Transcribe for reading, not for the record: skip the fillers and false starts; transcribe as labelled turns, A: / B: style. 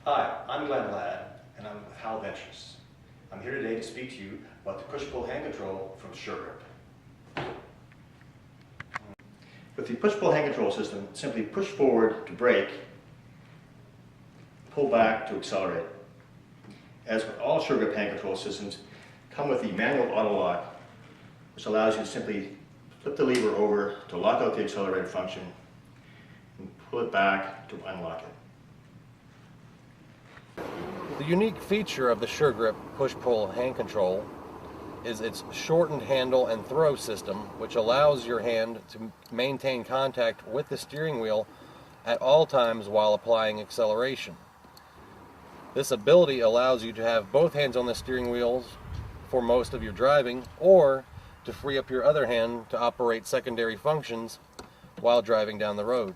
A: Hi, I'm Glenn Ladd, and I'm with HAL Ventures. I'm here today to speak to you about the push-pull hand control from SureGrip. With the push-pull hand control system, simply push forward to brake, pull back to accelerate. As with all SureGrip hand control systems, come with the manual auto lock, which allows you to simply flip the lever over to lock out the accelerator function and pull it back to unlock it.
B: The unique feature of the SureGrip push-pull hand control is its shortened handle and throw system, which allows your hand to maintain contact with the steering wheel at all times while applying acceleration. This ability allows you to have both hands on the steering wheels for most of your driving, or to free up your other hand to operate secondary functions while driving down the road.